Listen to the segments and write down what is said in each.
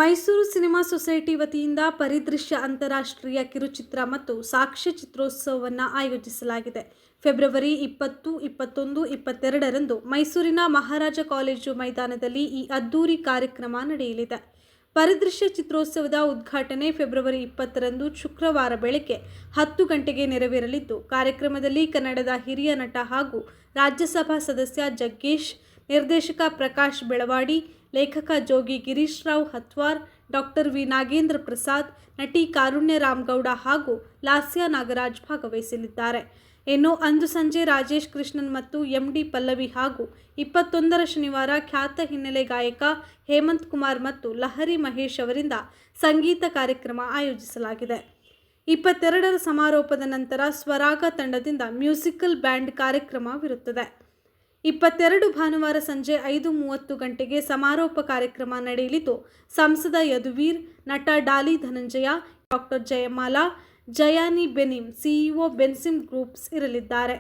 Mysuru cinema society ವತಿಯಿಂದ ಪರಿದೃಶ್ಯ ಅಂತಾರಾಷ್ಟ್ರೀಯ ಕಿರುಚಿತ್ರ ಮತ್ತು ಸಾಕ್ಷ್ಯ ಚಿತ್ರೋತ್ಸವವನ್ನು ಆಯೋಜಿಸಲಾಗಿದೆ. ಫೆಬ್ರವರಿ 20, 21, 22ರಂದು ಮೈಸೂರಿನ ಮಹಾರಾಜ ಕಾಲೇಜು ಮೈದಾನದಲ್ಲಿ ಈ ಅದ್ದೂರಿ ಕಾರ್ಯಕ್ರಮ ನಡೆಯಲಿದೆ. ಪರಿದೃಶ್ಯ ಚಿತ್ರೋತ್ಸವದ ಉದ್ಘಾಟನೆ ಫೆಬ್ರವರಿ 20ರಂದು ಶುಕ್ರವಾರ ಬೆಳಗ್ಗೆ 10 ಗಂಟೆಗೆ ನೆರವೇರಲಿದ್ದು, ಕಾರ್ಯಕ್ರಮದಲ್ಲಿ ಕನ್ನಡದ ಹಿರಿಯ ನಟ ಹಾಗೂ ರಾಜ್ಯಸಭಾ ಸದಸ್ಯ ಜಗ್ಗೇಶ್, ನಿರ್ದೇಶಕ ಪ್ರಕಾಶ್ ಬೆಳವಾಡಿ, ಲೇಖಕ ಜೋಗಿ ಗಿರೀಶ್ ರಾವ್ ಹತ್ವಾರ್, ಡಾಕ್ಟರ್ ವಿ ನಾಗೇಂದ್ರ ಪ್ರಸಾದ್, ನಟಿ ಕಾರುಣ್ಯ ರಾಮಗೌಡ ಹಾಗೂ ಲಾಸ್ಯ ನಾಗರಾಜ್ ಭಾಗವಹಿಸಲಿದ್ದಾರೆ. ಇನ್ನು ಅಂದು ಸಂಜೆ ರಾಜೇಶ್ ಕೃಷ್ಣನ್ ಮತ್ತು ಎಂಡಿ ಪಲ್ಲವಿ ಹಾಗೂ 21ರ ಶನಿವಾರ ಖ್ಯಾತ ಹಿನ್ನೆಲೆ ಗಾಯಕ ಹೇಮಂತ್ ಕುಮಾರ್ ಮತ್ತು ಲಹರಿ ಮಹೇಶ್ ಅವರಿಂದ ಸಂಗೀತ ಕಾರ್ಯಕ್ರಮ ಆಯೋಜಿಸಲಾಗಿದೆ. 22ರ ಸಮಾರೋಪದ ನಂತರ ಸ್ವರಾಗ ತಂಡದಿಂದ ಮ್ಯೂಸಿಕಲ್ ಬ್ಯಾಂಡ್ ಕಾರ್ಯಕ್ರಮವಿರುತ್ತದೆ. 22 ಭಾನುವಾರ ಸಂಜೆ 5:30 ಗಂಟೆಗೆ ಸಮಾರೋಪ ಕಾರ್ಯಕ್ರಮ ನಡೆಯಲಿದ್ದು, ಸಂಸದ ಯದುವೀರ್, ನಟ ಡಾಲಿ ಧನಂಜಯ, ಡಾಕ್ಟರ್ ಜಯಮಾಲಾ, ಜಯಾನಿ ಬೆನಿಮ್, ಸಿಇಒ ಬೆನ್ಸಿಮ್ ಗ್ರೂಪ್ಸ್ ಇರಲಿದ್ದಾರೆ.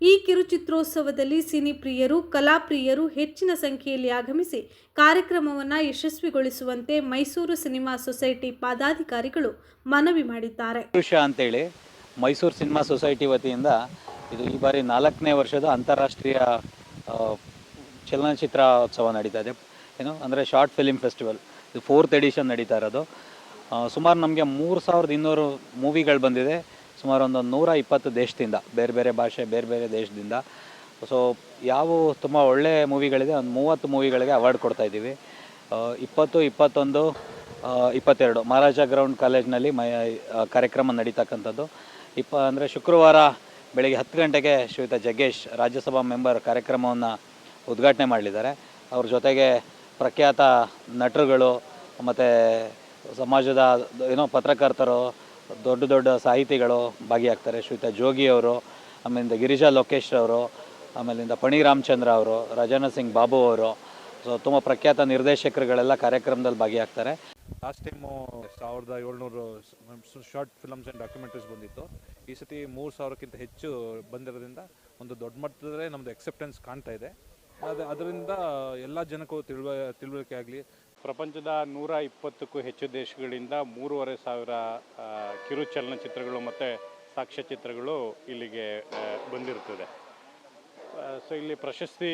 ಈ ಕಿರುಚಿತ್ರೋತ್ಸವದಲ್ಲಿ ಸಿನಿ ಪ್ರಿಯರು, ಕಲಾಪ್ರಿಯರು ಹೆಚ್ಚಿನ ಸಂಖ್ಯೆಯಲ್ಲಿ ಆಗಮಿಸಿ ಕಾರ್ಯಕ್ರಮವನ್ನು ಯಶಸ್ವಿಗೊಳಿಸುವಂತೆ ಮೈಸೂರು ಸಿನಿಮಾ ಸೊಸೈಟಿ ಪದಾಧಿಕಾರಿಗಳು ಮನವಿ ಮಾಡಿದ್ದಾರೆ. ಅಂತೇಳಿ ಮೈಸೂರು ಸಿನಿಮಾ ಸೊಸೈಟಿ ವತಿಯಿಂದ ಇದು ಈ ಬಾರಿ 4ನೇ ವರ್ಷದ ಅಂತಾರಾಷ್ಟ್ರೀಯ ಚಲನಚಿತ್ರೋತ್ಸವ ನಡೀತಾ ಇದೆ. ಅಂದರೆ ಶಾರ್ಟ್ ಫಿಲಿಮ್ ಫೆಸ್ಟಿವಲ್, ಇದು 4th ಎಡಿಷನ್ ನಡೀತಾ ಇರೋದು. ಸುಮಾರು ನಮಗೆ 3200 ಮೂವಿಗಳು ಬಂದಿದೆ. ಸುಮಾರು ಒಂದು 120 ದೇಶದಿಂದ, ಬೇರೆ ಬೇರೆ ಭಾಷೆ, ಬೇರೆ ಬೇರೆ ದೇಶದಿಂದ. ಸೊ ಯಾವ ತುಂಬ ಒಳ್ಳೆಯ ಮೂವಿಗಳಿದೆ, ಒಂದು 30 ಮೂವಿಗಳಿಗೆ ಅವಾರ್ಡ್ ಕೊಡ್ತಾ ಇದ್ದೀವಿ. 20, 21, 22 ಮಹಾರಾಜ ಗ್ರೌಂಡ್ ಕಾಲೇಜ್ನಲ್ಲಿ ಕಾರ್ಯಕ್ರಮ ನಡೀತಕ್ಕಂಥದ್ದು. ಅಂದರೆ ಶುಕ್ರವಾರ ಬೆಳಗ್ಗೆ 10 ಗಂಟೆಗೆ ಶ್ರೀಯುತ ಜಗ್ಗೇಶ್, ರಾಜ್ಯಸಭಾ ಮೆಂಬರ್, ಕಾರ್ಯಕ್ರಮವನ್ನು ಉದ್ಘಾಟನೆ ಮಾಡಲಿದ್ದಾರೆ. ಅವ್ರ ಜೊತೆಗೆ ಪ್ರಖ್ಯಾತ ನಟರುಗಳು ಮತ್ತು ಸಮಾಜದ ಪತ್ರಕರ್ತರು, ದೊಡ್ಡ ದೊಡ್ಡ ಸಾಹಿತಿಗಳು ಭಾಗಿಯಾಗ್ತಾರೆ. ಶ್ರೀಯುತ ಜೋಗಿ ಅವರು, ಆಮೇಲಿಂದ ಗಿರಿಜಾ ಲೋಕೇಶ್ ಅವರು, ಆಮೇಲಿಂದ ಪಣಿ ರಾಮಚಂದ್ರ ಅವರು, ರಾಜಾನ ಸಿಂಗ್ ಬಾಬು ಅವರು, ಸೊ ತುಂಬ ಪ್ರಖ್ಯಾತ ನಿರ್ದೇಶಕರುಗಳೆಲ್ಲ ಕಾರ್ಯಕ್ರಮದಲ್ಲಿ ಭಾಗಿಯಾಗ್ತಾರೆ. Last time 1700 short films and documentaries ಬಂದಿತ್ತು. ಈ ಸತಿ 3000ಕ್ಕಿಂತ ಹೆಚ್ಚು ಬಂದಿರೋದ್ರಿಂದ ಒಂದು ದೊಡ್ಡ ಮಟ್ಟದಲ್ಲೇ ನಮ್ಮದು ಎಕ್ಸೆಪ್ಟೆನ್ಸ್ ಕಾಣ್ತಾ ಇದೆ. ಅದರಿಂದ ಎಲ್ಲ ಜನಕ್ಕೂ ತಿಳುವಳಿಕೆ ಆಗಲಿ. ಪ್ರಪಂಚದ 120ಕ್ಕೂ ಹೆಚ್ಚು ದೇಶಗಳಿಂದ 3500 ಕಿರು ಚಲನಚಿತ್ರಗಳು ಮತ್ತು ಸಾಕ್ಷ್ಯಚಿತ್ರಗಳು ಇಲ್ಲಿಗೆ ಬಂದಿರ್ತದೆ. ಸೊ ಇಲ್ಲಿ ಪ್ರಶಸ್ತಿ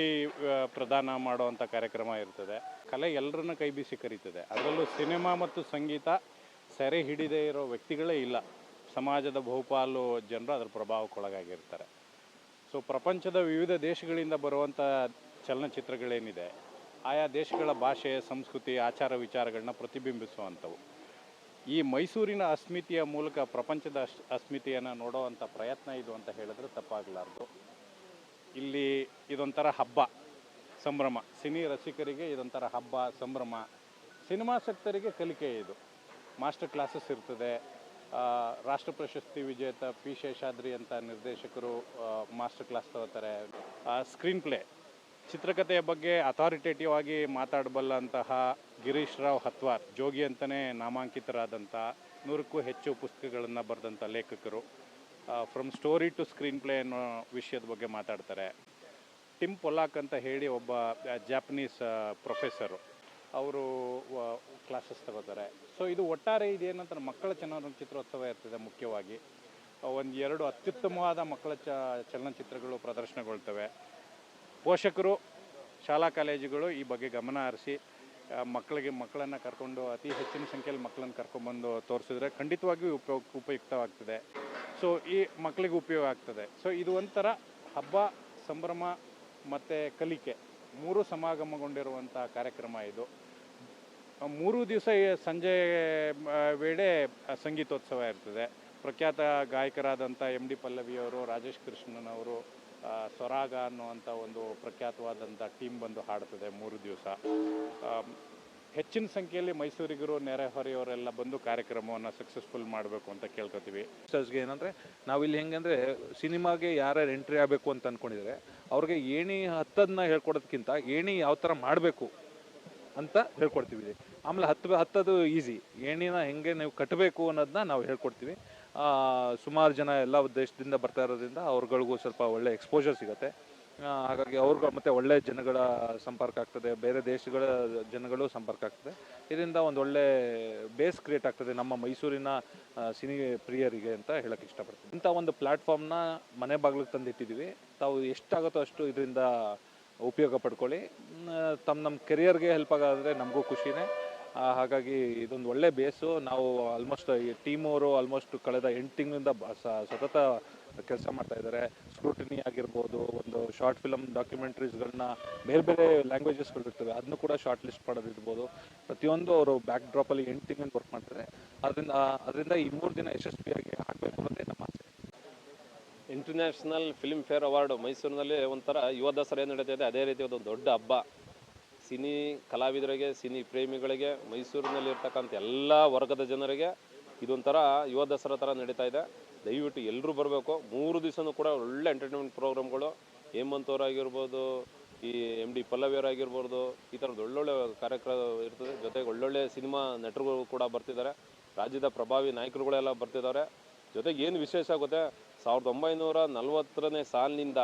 ಪ್ರದಾನ ಮಾಡುವಂಥ ಕಾರ್ಯಕ್ರಮ ಇರ್ತದೆ. ಕಲೆ ಎಲ್ಲರನ್ನ ಕೈ ಬೀಸಿ ಕರೀತದೆ. ಅದರಲ್ಲೂ ಸಿನಿಮಾ ಮತ್ತು ಸಂಗೀತ ಸೆರೆ ಹಿಡಿದೇ ಇರೋ ವ್ಯಕ್ತಿಗಳೇ ಇಲ್ಲ. ಸಮಾಜದ ಬಹುಪಾಲು ಜನರು ಅದರ ಪ್ರಭಾವಕ್ಕೊಳಗಾಗಿರ್ತಾರೆ. ಸೊ ಪ್ರಪಂಚದ ವಿವಿಧ ದೇಶಗಳಿಂದ ಬರುವಂಥ ಚಲನಚಿತ್ರಗಳೇನಿದೆ, ಆಯಾ ದೇಶಗಳ ಭಾಷೆ, ಸಂಸ್ಕೃತಿ, ಆಚಾರ ವಿಚಾರಗಳನ್ನ ಪ್ರತಿಬಿಂಬಿಸುವಂಥವು. ಈ ಮೈಸೂರಿನ ಅಸ್ಮಿತೆಯ ಮೂಲಕ ಪ್ರಪಂಚದ ಅಸ್ಮಿತೆಯನ್ನು ನೋಡೋವಂಥ ಪ್ರಯತ್ನ ಇದು ಅಂತ ಹೇಳಿದ್ರೆ ತಪ್ಪಾಗಲಾರ್ದು. ಇಲ್ಲಿ ಇದೊಂಥರ ಹಬ್ಬ, ಸಂಭ್ರಮ. ಸಿನಿ ರಸಿಕರಿಗೆ ಇದೊಂಥರ ಹಬ್ಬ, ಸಂಭ್ರಮ. ಸಿನಿಮಾಸಕ್ತರಿಗೆ ಕಲಿಕೆ ಇದು. ಮಾಸ್ಟರ್ ಕ್ಲಾಸಸ್ ಇರ್ತದೆ. ರಾಷ್ಟ್ರ ಪ್ರಶಸ್ತಿ ವಿಜೇತ ಪಿ ಶೇಷಾದ್ರಿ ಅಂತ ನಿರ್ದೇಶಕರು ಮಾಸ್ಟರ್ ಕ್ಲಾಸ್ ತಗೋತಾರೆ. ಸ್ಕ್ರೀನ್ ಪ್ಲೇ, ಚಿತ್ರಕಥೆಯ ಬಗ್ಗೆ ಅಥಾರಿಟೇಟಿವ್ ಆಗಿ ಮಾತಾಡಬಲ್ಲಂತಹ ಗಿರೀಶ್ ರಾವ್ ಹತ್ವಾರ್, ಜೋಗಿ ಅಂತಲೇ ನಾಮಾಂಕಿತರಾದಂಥ 100ಕ್ಕೂ ಹೆಚ್ಚು ಪುಸ್ತಕಗಳನ್ನು ಬರೆದಂಥ ಲೇಖಕರು from story to screenplay ಅನ್ನೋ ವಿಷಯದ ಬಗ್ಗೆ ಮಾತಾಡ್ತಾರೆ. ಟಿಮ್ ಪೊಲಾಕ್ ಅಂತ ಹೇಳಿ ಒಬ್ಬ ಜಾಪನೀಸ್ ಪ್ರೊಫೆಸರು, ಅವರು ಕ್ಲಾಸಸ್ ತಗೋತಾರೆ. ಸೊ ಇದು ಒಟ್ಟಾರೆ ಇದೇನಂತಾರೆ ಮಕ್ಕಳ ಚಲನಚಿತ್ರೋತ್ಸವ ಇರ್ತದೆ. ಮುಖ್ಯವಾಗಿ 1-2 ಅತ್ಯುತ್ತಮವಾದ ಮಕ್ಕಳ ಚಲನಚಿತ್ರಗಳು ಪ್ರದರ್ಶನಗೊಳ್ತವೆ. ಪೋಷಕರು, ಶಾಲಾ ಕಾಲೇಜುಗಳು ಈ ಬಗ್ಗೆ ಗಮನ ಹರಿಸಿ ಮಕ್ಕಳನ್ನು ಕರ್ಕೊಂಡು, ಅತಿ ಹೆಚ್ಚಿನ ಸಂಖ್ಯೆಯಲ್ಲಿ ಮಕ್ಕಳನ್ನು ಕರ್ಕೊಂಡ್ಬಂದು ತೋರಿಸಿದ್ರೆ ಖಂಡಿತವಾಗಿಯೂ ಉಪಯುಕ್ತವಾಗ್ತದೆ. ಸೊ ಈ ಮಕ್ಕಳಿಗೆ ಉಪಯೋಗ ಆಗ್ತದೆ. ಸೊ ಇದು ಒಂಥರ ಹಬ್ಬ, ಸಂಭ್ರಮ ಮತ್ತು ಕಲಿಕೆ 3 ಸಮಾಗಮಗೊಂಡಿರುವಂಥ ಕಾರ್ಯಕ್ರಮ ಇದು. 3 ದಿವಸ ಸಂಜೆ ವೇಳೆ ಸಂಗೀತೋತ್ಸವ ಇರ್ತದೆ. ಪ್ರಖ್ಯಾತ ಗಾಯಕರಾದಂಥ ಎಂಡಿ ಪಲ್ಲವಿಯವರು, ರಾಜೇಶ್ ಕೃಷ್ಣನ್ ಅವರು, ಸ್ವರಾಗ ಅನ್ನುವಂಥ ಒಂದು ಪ್ರಖ್ಯಾತವಾದಂಥ ಟೀಮ್ ಬಂದು ಹಾಡ್ತದೆ 3 ದಿವಸ. ಹೆಚ್ಚಿನ ಸಂಖ್ಯೆಯಲ್ಲಿ ಮೈಸೂರಿಗರು, ನೆರೆಹೊರೆಯವರೆಲ್ಲ ಬಂದು ಕಾರ್ಯಕ್ರಮವನ್ನು ಸಕ್ಸಸ್ಫುಲ್ ಮಾಡಬೇಕು ಅಂತ ಕೇಳ್ಕೊತೀವಿ. ಏನಂದರೆ ನಾವಿಲ್ಲಿ ಹೆಂಗಂದರೆ ಸಿನಿಮಾಗೆ ಯಾರ್ಯಾರು ಎಂಟ್ರಿ ಆಗಬೇಕು ಅಂತ ಅಂದ್ಕೊಂಡಿದ್ದಾರೆ ಅವ್ರಿಗೆ ಏಣಿ ಹತ್ತದನ್ನ ಹೇಳ್ಕೊಡೋದಕ್ಕಿಂತ ಏಣಿ ಯಾವ ಥರ ಮಾಡಬೇಕು ಅಂತ ಹೇಳ್ಕೊಡ್ತೀವಿ. ಆಮೇಲೆ ಹತ್ತೋದು ಈಸಿ, ಏಣಿನ ಹೆಂಗೆ ನೀವು ಕಟ್ಟಬೇಕು ಅನ್ನೋದನ್ನ ನಾವು ಹೇಳ್ಕೊಡ್ತೀವಿ. ಸುಮಾರು ಜನ ಎಲ್ಲ ದೇಶದಿಂದ ಬರ್ತಾ ಇರೋದ್ರಿಂದ ಅವ್ರಗಳಿಗೂ ಸ್ವಲ್ಪ ಒಳ್ಳೆ ಎಕ್ಸ್ಪೋಜರ್ ಸಿಗುತ್ತೆ. ಹಾಗಾಗಿ ಅವ್ರಿಗೆ ಮತ್ತು ಒಳ್ಳೆ ಜನಗಳ ಸಂಪರ್ಕ ಆಗ್ತದೆ, ಬೇರೆ ದೇಶಗಳ ಜನಗಳು ಸಂಪರ್ಕ ಆಗ್ತದೆ. ಇದರಿಂದ ಒಂದು ಒಳ್ಳೆ ಬೇಸ್ ಕ್ರಿಯೇಟ್ ಆಗ್ತದೆ ನಮ್ಮ ಮೈಸೂರಿನ ಸಿನಿ ಪ್ರಿಯರಿಗೆ ಅಂತ ಹೇಳಕ್ಕೆ ಇಷ್ಟಪಡ್ತೀನಿ. ಇಂಥ ಒಂದು ಪ್ಲ್ಯಾಟ್ಫಾರ್ಮ್ನ ಮನೆ ಬಾಗಿಲಿಗೆ ತಂದಿಟ್ಟಿದ್ದೀವಿ. ತಾವು ಎಷ್ಟಾಗುತ್ತೋ ಅಷ್ಟು ಇದರಿಂದ ಉಪಯೋಗ ಪಡ್ಕೊಳ್ಳಿ. ನಮ್ಮ ಕೆರಿಯರ್ಗೆ ಹೆಲ್ಪ್ ಆಗೋದ್ರೆ ನಮಗೂ ಖುಷಿನೇ. ಹಾಗಾಗಿ ಇದೊಂದು ಒಳ್ಳೆ ಬೇಸು. ನಾವು ಆಲ್ಮೋಸ್ಟ್ ಈ ಟೀಮ್ ಅವರು ಆಲ್ಮೋಸ್ಟ್ ಕಳೆದ 8 ತಿಂಗಳಿಂದ ಸತತ ಕೆಲಸ ಮಾಡ್ತಾ ಇದ್ದಾರೆ. ಸ್ಕ್ರೂಟಿನಿ ಆಗಿರ್ಬೋದು, ಒಂದು ಶಾರ್ಟ್ ಫಿಲಮ್ ಡಾಕ್ಯುಮೆಂಟ್ರೀಸ್ಗಳನ್ನ ಬೇರೆ ಬೇರೆ ಲ್ಯಾಂಗ್ವೇಜಸ್ಗಳು ಇರ್ತವೆ, ಅದನ್ನು ಕೂಡ ಶಾರ್ಟ್ ಲಿಸ್ಟ್ ಮಾಡೋದಿರ್ಬೋದು. ಪ್ರತಿಯೊಂದು ಅವರು ಬ್ಯಾಕ್ ಡ್ರಾಪಲ್ಲಿ 8 ತಿಂಗಳಿಂದ ವರ್ಕ್ ಮಾಡ್ತಾರೆ. ಅದರಿಂದ ಈ 3 ದಿನ ಯಶಸ್ವಿಯಾಗಿ ಆಗಬೇಕು ಅನ್ನೋದೇ ನಮ್ಮ ಆಸೆ. ಇಂಟರ್ನ್ಯಾಷನಲ್ ಫಿಲ್ಮ್ ಫೇರ್ ಅವಾರ್ಡು ಮೈಸೂರಿನಲ್ಲಿ ಒಂಥರ ಯುವ ದಸರಾ ಏನು ನಡೀತಾ ಇದೆ, ಅದೇ ರೀತಿ ಒಂದು ದೊಡ್ಡ ಹಬ್ಬ. ಸಿನಿ ಕಲಾವಿದರಿಗೆ, ಸಿನಿ ಪ್ರೇಮಿಗಳಿಗೆ, ಮೈಸೂರಿನಲ್ಲಿ ಇರ್ತಕ್ಕಂಥ ಎಲ್ಲ ವರ್ಗದ ಜನರಿಗೆ ಇದೊಂಥರ ಯುವ ದಸರಾ ಥರ ನಡೀತಾ ಇದೆ. ದಯವಿಟ್ಟು ಎಲ್ಲರೂ ಬರಬೇಕು. 3 ದಿವಸನೂ ಕೂಡ ಒಳ್ಳೆ ಎಂಟರ್ಟೈನ್ಮೆಂಟ್ ಪ್ರೋಗ್ರಾಮ್ಗಳು, ಹೇಮಂತ್ ಅವರಾಗಿರ್ಬೋದು, ಈ MD ಪಲ್ಲವಿಯವರಾಗಿರ್ಬೋದು, ಈ ಥರದ್ದು ಒಳ್ಳೊಳ್ಳೆ ಕಾರ್ಯಕ್ರಮ ಇರ್ತದೆ. ಜೊತೆಗೆ ಒಳ್ಳೊಳ್ಳೆ ಸಿನಿಮಾ ನಟರುಗಳು ಕೂಡ ಬರ್ತಿದ್ದಾರೆ, ರಾಜ್ಯದ ಪ್ರಭಾವಿ ನಾಯಕರುಗಳೆಲ್ಲ ಬರ್ತಿದ್ದಾರೆ. ಜೊತೆಗೆ ಏನು ವಿಶೇಷ ಆಗುತ್ತೆ, 1940ನೇ ಸಾಲಿನಿಂದ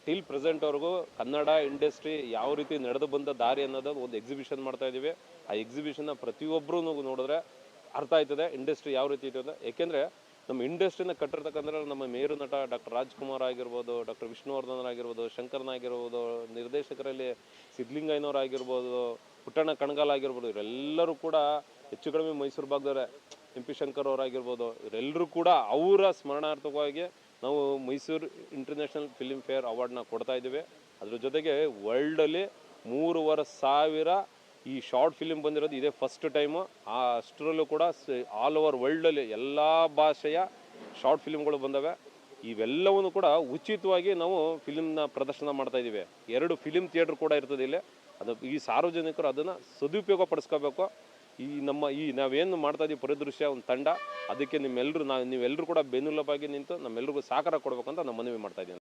ಟಿಲ್ ಪ್ರೆಸೆಂಟ್ವರೆಗೂ ಕನ್ನಡ ಇಂಡಸ್ಟ್ರಿ ಯಾವ ರೀತಿ ನಡೆದು ಬಂದ ದಾರಿ ಅನ್ನೋದು ಒಂದು ಎಕ್ಸಿಬಿಷನ್ ಮಾಡ್ತಾ ಇದ್ದೀವಿ. ಆ ಎಕ್ಸಿಬಿಷನ್ನ ಪ್ರತಿಯೊಬ್ಬರೂ ನೋಡಿದ್ರೆ ಅರ್ಥ ಆಯ್ತದೆ ಇಂಡಸ್ಟ್ರಿ ಯಾವ ರೀತಿ ಇದೆ ಅಂತ. ಏಕೆಂದರೆ ನಮ್ಮ ಇಂಡಸ್ಟ್ರಿನ ಕಟ್ಟಿರ್ತಕ್ಕಂಥ ನಮ್ಮ ಮೇರು ನಟ ಡಾಕ್ಟರ್ ರಾಜ್ಕುಮಾರ್ ಆಗಿರ್ಬೋದು, ಡಾಕ್ಟರ್ ವಿಷ್ಣುವರ್ಧನ್ ಆಗಿರ್ಬೋದು, ಶಂಕರ್ನ ಆಗಿರ್ಬೋದು, ನಿರ್ದೇಶಕರಲ್ಲಿ ಸಿದ್ಧಲಿಂಗಯ್ಯನವರಾಗಿರ್ಬೋದು, ಪುಟ್ಟಣ್ಣ ಕಣಗಾಲ್ ಆಗಿರ್ಬೋದು, ಇವರೆಲ್ಲರೂ ಕೂಡ ಹೆಚ್ಚು ಕಡಿಮೆ ಮೈಸೂರು ಭಾಗದವರೇ. MP ಶಂಕರ್ ಅವರಾಗಿರ್ಬೋದು, ಇವರೆಲ್ಲರೂ ಕೂಡ ಅವರ ಸ್ಮರಣಾರ್ಥಕವಾಗಿ ನಾವು ಮೈಸೂರು ಇಂಟರ್ನ್ಯಾಷನಲ್ ಫಿಲ್ಮ್ ಫೇರ್ ಅವಾರ್ಡ್ನ ಕೊಡ್ತಾ ಇದ್ದೀವಿ. ಅದ್ರ ಜೊತೆಗೆ ವರ್ಲ್ಡಲ್ಲಿ 3,500 ಈ ಶಾರ್ಟ್ ಫಿಲ್ಮ್ ಬಂದಿರೋದು ಇದೇ ಫಸ್ಟ್ ಟೈಮು. ಅಷ್ಟರಲ್ಲೂ ಕೂಡ ಆಲ್ ಓವರ್ ವರ್ಲ್ಡಲ್ಲಿ ಎಲ್ಲ ಭಾಷೆಯ ಶಾರ್ಟ್ ಫಿಲ್ಮ್ಗಳು ಬಂದವೆ. ಇವೆಲ್ಲವೂ ಕೂಡ ಉಚಿತವಾಗಿ ನಾವು ಫಿಲ್ಮ್ನ ಪ್ರದರ್ಶನ ಮಾಡ್ತಾ ಇದ್ದೀವಿ. 2 ಫಿಲ್ಮ್ ಥಿಯೇಟ್ರ್ ಕೂಡ ಇರ್ತದೆ ಇಲ್ಲಿ. ಅದು ಈ ಸಾರ್ವಜನಿಕರು ಅದನ್ನು ಸದುಪಯೋಗ ಪಡಿಸ್ಕೋಬೇಕು. ನಾವೇನು ಮಾಡ್ತಾ ಇದ್ದೀವಿ ಪರಿದೃಶ್ಯ ಒಂದು ತಂಡ, ಅದಕ್ಕೆ ನೀವೆಲ್ಲರೂ ಕೂಡ ಬೆನ್ನೆಲುಬಾಗಿ ನಿಂತು ನಮ್ಮೆಲ್ಲರಿಗೂ ಸಹಕಾರ ಕೊಡಬೇಕಂತ ನಾನು ಮನವಿ ಮಾಡ್ತಾ ಇದ್ದೀನಿ.